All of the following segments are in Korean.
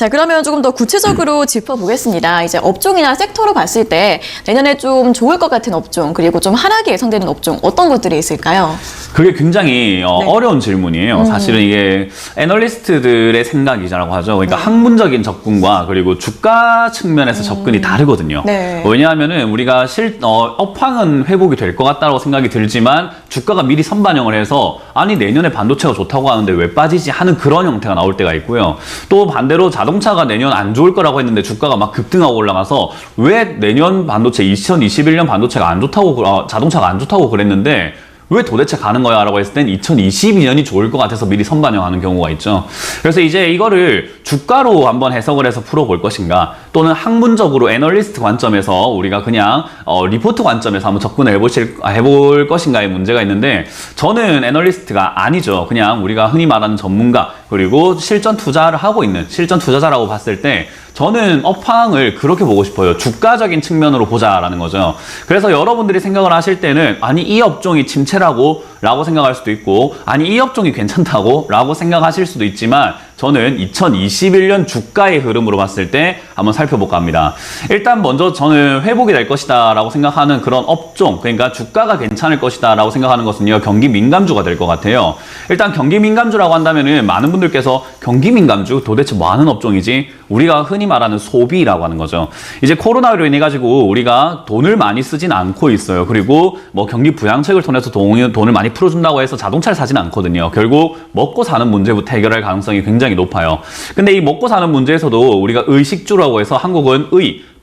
자, 그러면 조금 더 구체적으로 짚어보겠습니다. 이제 업종이나 섹터로 봤을 때 내년에 좀 좋을 것 같은 업종, 그리고 좀 하락이 예상되는 업종, 어떤 것들이 있을까요? 그게 굉장히 어려운 질문이에요. 사실은 이게 애널리스트들의 생각이라고 하죠. 그러니까 학문적인 접근과 그리고 주가 측면에서 접근이 다르거든요. 네. 왜냐하면은 우리가 업황은 회복이 될 것 같다고 생각이 들지만 주가가 미리 선반영을 해서 아니 내년에 반도체가 좋다고 하는데 왜 빠지지 하는 그런 형태가 나올 때가 있고요. 또 반대로 자동차가 내년 안 좋을 거라고 했는데 주가가 막 급등하고 올라가서 왜 내년 반도체 2021년 반도체가 안 좋다고 자동차가 안 좋다고 그랬는데 왜 도대체 가는 거야? 라고 했을 땐 2022년이 좋을 것 같아서 미리 선반영하는 경우가 있죠. 그래서 이제 이거를 주가로 한번 해석을 해서 풀어볼 것인가, 또는 학문적으로 애널리스트 관점에서 우리가 그냥 리포트 관점에서 한번 접근을 해볼 것인가의 문제가 있는데, 저는 애널리스트가 아니죠. 그냥 우리가 흔히 말하는 전문가, 그리고 실전 투자를 하고 있는 실전 투자자라고 봤을 때 저는 업황을 그렇게 보고 싶어요. 주가적인 측면으로 보자라는 거죠. 그래서 여러분들이 생각을 하실 때는 아니 이 업종이 침체라고 생각할 수도 있고, 아니 이 업종이 괜찮다고 라고 생각하실 수도 있지만, 저는 2021년 주가의 흐름으로 봤을 때 한번 살펴볼까 합니다. 일단 먼저 저는 회복이 될 것이다 라고 생각하는 그런 업종, 그러니까 주가가 괜찮을 것이다 라고 생각하는 것은요, 경기 민감주가 될 것 같아요. 일단 경기 민감주라고 한다면은 많은 분들께서 경기 민감주 도대체 뭐 하는 업종이지? 우리가 흔히 말하는 소비라고 하는 거죠. 이제 코로나로 인해 가지고 우리가 돈을 많이 쓰진 않고 있어요. 그리고 뭐 경기 부양책을 통해서 돈을 많이 풀어준다고 해서 자동차를 사진 않거든요. 결국 먹고 사는 문제부터 해결할 가능성이 굉장히 높아요. 근데 이 먹고 사는 문제에서도 우리가 의식주라고 해서 한국은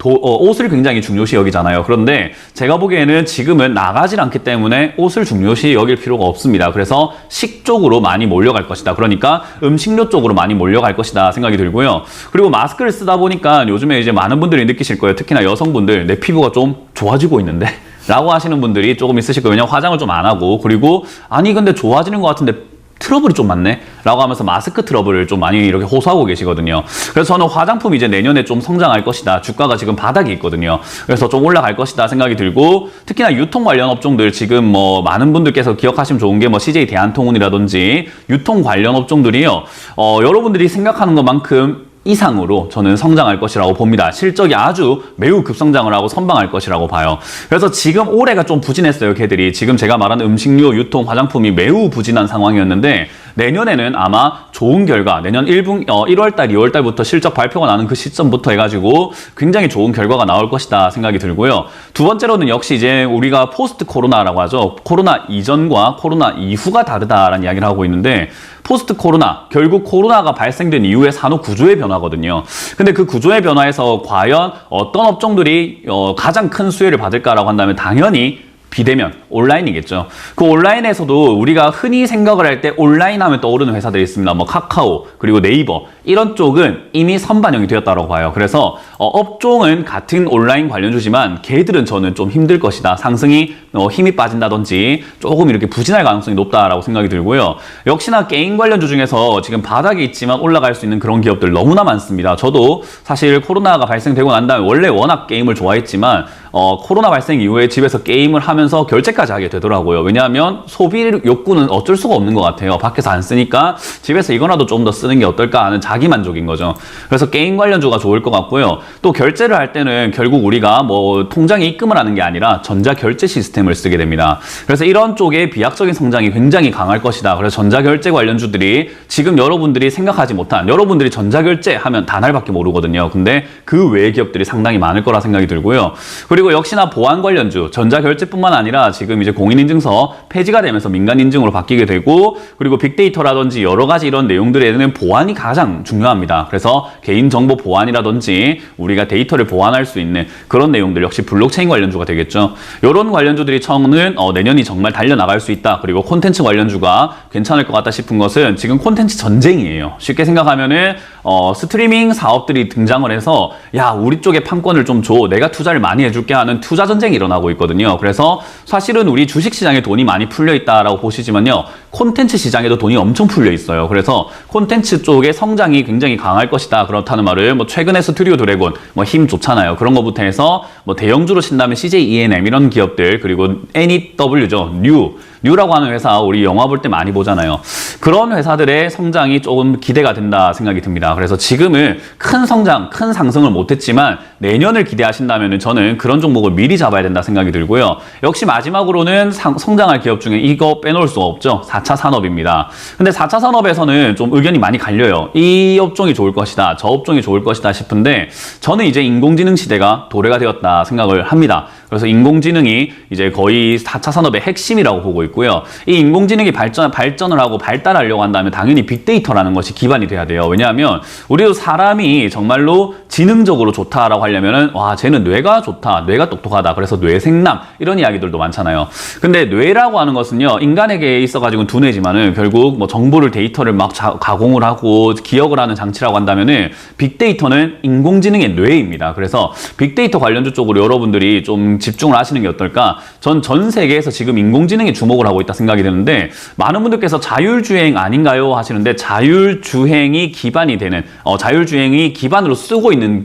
옷을 굉장히 중요시 여기잖아요. 그런데 제가 보기에는 지금은 나가질 않기 때문에 옷을 중요시 여길 필요가 없습니다. 그래서 식 쪽으로 많이 몰려갈 것이다. 그러니까 음식료 쪽으로 많이 몰려갈 것이다 생각이 들고요. 그리고 마스크를 쓰다 보니까 요즘에 이제 많은 분들이 느끼실 거예요. 특히나 여성분들, 내 피부가 좀 좋아지고 있는데? 라고 하시는 분들이 조금 있으실 거예요. 왜냐면 화장을 좀 안 하고, 그리고 아니 근데 좋아지는 것 같은데 트러블이 좀 많네? 라고 하면서 마스크 트러블을 좀 많이 이렇게 호소하고 계시거든요. 그래서 저는 화장품이 이제 내년에 좀 성장할 것이다. 주가가 지금 바닥이 있거든요. 그래서 좀 올라갈 것이다 생각이 들고, 특히나 유통 관련 업종들 지금 뭐 많은 분들께서 기억하시면 좋은 게 뭐 CJ 대한통운이라든지 유통 관련 업종들이요. 여러분들이 생각하는 것만큼 이상으로 저는 성장할 것이라고 봅니다. 실적이 아주 매우 급성장을 하고 선방할 것이라고 봐요. 그래서 지금 올해가 좀 부진했어요, 걔들이. 지금 제가 말하는 음식료, 유통, 화장품이 매우 부진한 상황이었는데, 내년에는 아마 좋은 결과, 내년 1월달, 2월달부터 실적 발표가 나는 그 시점부터 해가지고 굉장히 좋은 결과가 나올 것이다 생각이 들고요. 두 번째로는 역시 이제 우리가 포스트 코로나라고 하죠. 코로나 이전과 코로나 이후가 다르다라는 이야기를 하고 있는데, 포스트 코로나, 결국 코로나가 발생된 이후의 산업 구조의 변화거든요. 근데 그 구조의 변화에서 과연 어떤 업종들이 가장 큰 수혜를 받을까라고 한다면 당연히 비대면, 온라인이겠죠. 그 온라인에서도 우리가 흔히 생각을 할 때 온라인 하면 떠오르는 회사들이 있습니다. 뭐 카카오, 그리고 네이버, 이런 쪽은 이미 선반영이 되었다고 봐요. 그래서 업종은 같은 온라인 관련주지만 걔들은 저는 좀 힘들 것이다. 상승이 힘이 빠진다든지 조금 이렇게 부진할 가능성이 높다라고 생각이 들고요. 역시나 게임 관련주 중에서 지금 바닥에 있지만 올라갈 수 있는 그런 기업들 너무나 많습니다. 저도 사실 코로나가 발생되고 난 다음에 원래 워낙 게임을 좋아했지만 코로나 발생 이후에 집에서 게임을 하면서 결제까지 하게 되더라고요. 왜냐하면 소비 욕구는 어쩔 수가 없는 것 같아요. 밖에서 안 쓰니까 집에서 이거라도 좀 더 쓰는 게 어떨까 하는 자기 만족인 거죠. 그래서 게임 관련주가 좋을 것 같고요. 또 결제를 할 때는 결국 우리가 뭐 통장에 입금을 하는 게 아니라 전자결제 시스템을 쓰게 됩니다. 그래서 이런 쪽에 비약적인 성장이 굉장히 강할 것이다. 그래서 전자결제 관련주들이 지금 여러분들이 생각하지 못한, 여러분들이 전자결제 하면 다날밖에 모르거든요. 근데 그 외의 기업들이 상당히 많을 거라 생각이 들고요. 그리고 역시나 보안 관련주, 전자결제뿐만 아니라 지금 이제 공인인증서 폐지가 되면서 민간인증으로 바뀌게 되고, 그리고 빅데이터라든지 여러 가지 이런 내용들에는 보안이 가장 중요합니다. 그래서 개인정보 보안이라든지 우리가 데이터를 보안할 수 있는 그런 내용들 역시 블록체인 관련주가 되겠죠. 이런 관련주들이 저는 내년이 정말 달려나갈 수 있다. 그리고 콘텐츠 관련주가 괜찮을 것 같다 싶은 것은 지금 콘텐츠 전쟁이에요. 쉽게 생각하면은 스트리밍 사업들이 등장을 해서 야, 우리 쪽에 판권을 좀 줘. 내가 투자를 많이 해줄게 하는 투자 전쟁이 일어나고 있거든요. 그래서 사실은 우리 주식시장에 돈이 많이 풀려 있다라고 보시지만요. 콘텐츠 시장에도 돈이 엄청 풀려 있어요. 그래서 콘텐츠 쪽의 성장이 굉장히 강할 것이다. 그렇다는 말을 뭐 최근에 스튜디오 드래곤 뭐 힘 좋잖아요. 그런 거부터 해서 뭐 대형주로 친다면 CJ ENM 이런 기업들, 그리고 NEW죠. 뉴라고 하는 회사 우리 영화 볼 때 많이 보잖아요. 그런 회사들의 성장이 조금 기대가 된다 생각이 듭니다. 그래서 지금은 큰 성장, 큰 상승을 못했지만 내년을 기대하신다면 저는 그런 종목을 미리 잡아야 된다 생각이 들고요. 역시 마지막으로는 성장할 기업 중에 이거 빼놓을 수가 없죠. 4차 산업입니다. 근데 4차 산업에서는 좀 의견이 많이 갈려요. 이 업종이 좋을 것이다, 저 업종이 좋을 것이다 싶은데 저는 이제 인공지능 시대가 도래가 되었다 생각을 합니다. 그래서 인공지능이 이제 거의 4차 산업의 핵심이라고 보고 있고요. 이 인공지능이 발전을 하고 발달하려고 한다면 당연히 빅데이터라는 것이 기반이 돼야 돼요. 왜냐하면 우리도 사람이 정말로 지능적으로 좋다라고 하려면은 와, 쟤는 뇌가 좋다, 뇌가 똑똑하다, 그래서 뇌생남 이런 이야기들도 많잖아요. 근데 뇌라고 하는 것은요, 인간에게 있어가지고는 두뇌지만은 결국 뭐 정보를, 데이터를 막 가공을 하고 기억을 하는 장치라고 한다면은 빅데이터는 인공지능의 뇌입니다. 그래서 빅데이터 관련주 쪽으로 여러분들이 좀 집중을 하시는 게 어떨까? 전 세계에서 지금 인공지능에 주목을 하고 있다 생각이 드는데 많은 분들께서 자율주행 아닌가요? 하시는데 자율주행이 기반이 되는 자율주행이 기반으로 쓰고 있는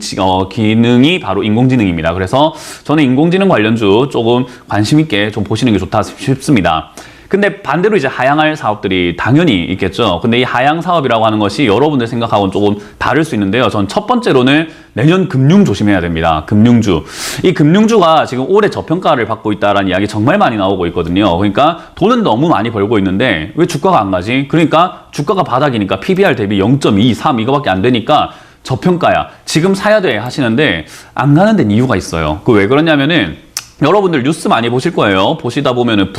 기능이 바로 인공지능입니다. 그래서 저는 인공지능 관련주 조금 관심 있게 좀 보시는 게 좋다 싶습니다. 근데 반대로 이제 하향할 사업들이 당연히 있겠죠. 근데 이 하향 사업이라고 하는 것이 여러분들 생각하고는 조금 다를 수 있는데요. 전 첫 번째로는 내년 금융 조심해야 됩니다. 금융주. 이 금융주가 지금 올해 저평가를 받고 있다라는 이야기 정말 많이 나오고 있거든요. 그러니까 돈은 너무 많이 벌고 있는데 왜 주가가 안 가지? 그러니까 주가가 바닥이니까 PBR 대비 0.2, 3 이거밖에 안 되니까 저평가야. 지금 사야 돼 하시는데 안 가는 데는 이유가 있어요. 그 왜 그러냐면은 여러분들 뉴스 많이 보실 거예요. 보시다 보면은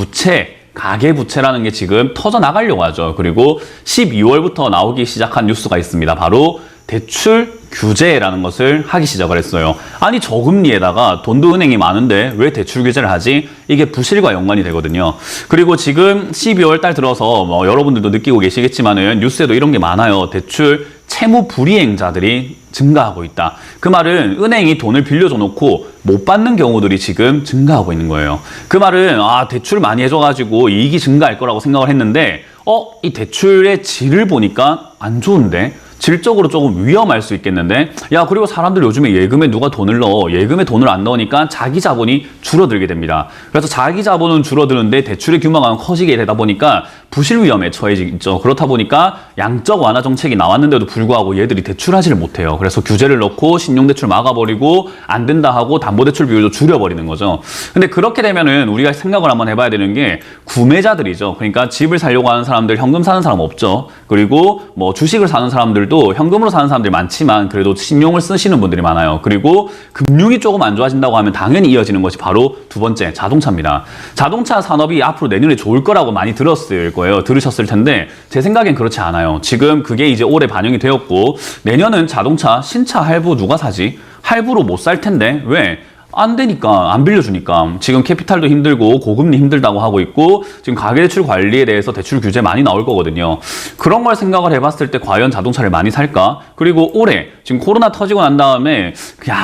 가계부채라는 게 지금 터져나가려고 하죠. 그리고 12월부터 나오기 시작한 뉴스가 있습니다. 바로 대출 규제라는 것을 하기 시작을 했어요. 아니 저금리에다가 돈도 은행이 많은데 왜 대출 규제를 하지? 이게 부실과 연관이 되거든요. 그리고 지금 12월 달 들어서 뭐 여러분들도 느끼고 계시겠지만은 뉴스에도 이런 게 많아요. 대출 채무 불이행자들이 증가하고 있다. 그 말은 은행이 돈을 빌려줘 놓고 못 받는 경우들이 지금 증가하고 있는 거예요. 그 말은 대출 많이 해줘가지고 이익이 증가할 거라고 생각을 했는데 이 대출의 질을 보니까 안 좋은데? 질적으로 조금 위험할 수 있겠는데 그리고 사람들 요즘에 예금에 누가 돈을 넣어 예금에 돈을 안 넣으니까 자기 자본이 줄어들게 됩니다. 그래서 자기 자본은 줄어드는데 대출의 규모가 커지게 되다 보니까 부실 위험에 처해지죠. 그렇다 보니까 양적 완화 정책이 나왔는데도 불구하고 얘들이 대출하지를 못해요. 그래서 규제를 넣고 신용대출 막아버리고 안 된다 하고 담보대출 비율도 줄여버리는 거죠. 근데 그렇게 되면은 우리가 생각을 한번 해봐야 되는 게 구매자들이죠. 그러니까 집을 사려고 하는 사람들 현금 사는 사람 없죠. 그리고 뭐 주식을 사는 사람들도 현금으로 사는 사람들이 많지만 그래도 신용을 쓰시는 분들이 많아요. 그리고 금융이 조금 안 좋아진다고 하면 당연히 이어지는 것이 바로 두 번째 자동차입니다. 자동차 산업이 앞으로 내년에 좋을 거라고 많이 들으셨을 텐데 제 생각엔 그렇지 않아요. 지금 그게 이제 올해 반영이 되었고 내년은 자동차 신차 할부 누가 사지? 할부로 못 살 텐데 왜? 안 되니까, 안 빌려주니까. 지금 캐피탈도 힘들고 고금리 힘들다고 하고 있고 지금 가계대출 관리에 대해서 대출 규제 많이 나올 거거든요. 그런 걸 생각을 해봤을 때 과연 자동차를 많이 살까? 그리고 올해 지금 코로나 터지고 난 다음에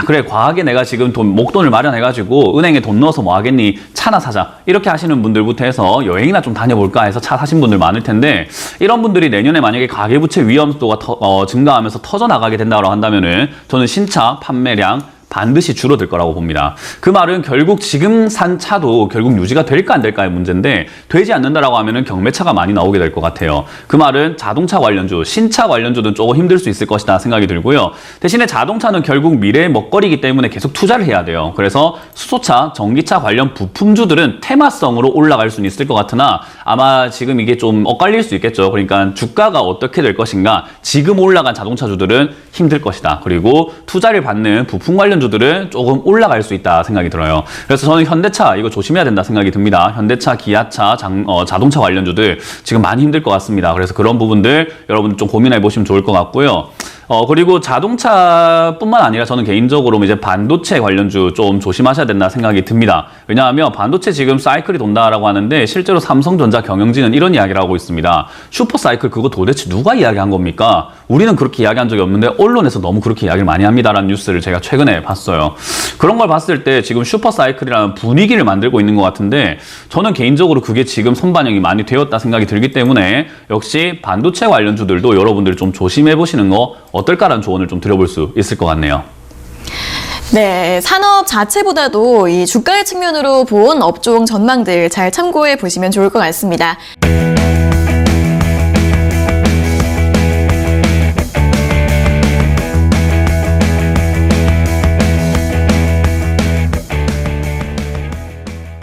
그래 과하게 내가 지금 목돈을 마련해가지고 은행에 돈 넣어서 뭐 하겠니? 차나 사자. 이렇게 하시는 분들부터 해서 여행이나 좀 다녀볼까 해서 차 사신 분들 많을 텐데 이런 분들이 내년에 만약에 가계부채 위험도가 증가하면서 터져나가게 된다고 한다면은 저는 신차 판매량 반드시 줄어들 거라고 봅니다. 그 말은 결국 지금 산 차도 결국 유지가 될까 안 될까의 문제인데 되지 않는다라고 하면은 경매차가 많이 나오게 될 것 같아요. 그 말은 자동차 관련주, 신차 관련주는 조금 힘들 수 있을 것이다 생각이 들고요. 대신에 자동차는 결국 미래의 먹거리이기 때문에 계속 투자를 해야 돼요. 그래서 수소차, 전기차 관련 부품주들은 테마성으로 올라갈 수는 있을 것 같으나 아마 지금 이게 좀 엇갈릴 수 있겠죠. 그러니까 주가가 어떻게 될 것인가 지금 올라간 자동차주들은 힘들 것이다. 그리고 투자를 받는 부품 관련주들은 조금 올라갈 수 있다 생각이 들어요. 그래서 저는 현대차 이거 조심해야 된다 생각이 듭니다. 현대차, 기아차, 자동차 관련주들 지금 많이 힘들 것 같습니다. 그래서 그런 부분들 여러분 좀 고민해 보시면 좋을 것 같고요. 그리고 자동차뿐만 아니라 저는 개인적으로 이제 반도체 관련주 좀 조심하셔야 된다 생각이 듭니다. 왜냐하면 반도체 지금 사이클이 돈다라고 하는데 실제로 삼성전자, 경영진은 이런 이야기를 하고 있습니다. 슈퍼 사이클 그거 도대체 누가 이야기한 겁니까? 우리는 그렇게 이야기한 적이 없는데 언론에서 너무 그렇게 이야기를 많이 합니다라는 뉴스를 제가 최근에 봤어요. 그런 걸 봤을 때 지금 슈퍼 사이클이라는 분위기를 만들고 있는 것 같은데 저는 개인적으로 그게 지금 선반영이 많이 되었다 생각이 들기 때문에 역시 반도체 관련주들도 여러분들이 좀 조심해 보시는 거 어떨까라는 조언을 좀 드려볼 수 있을 것 같네요. 네, 산업 자체보다도 이 주가의 측면으로 본 업종 전망들 잘 참고해 보시면 좋을 것 같습니다.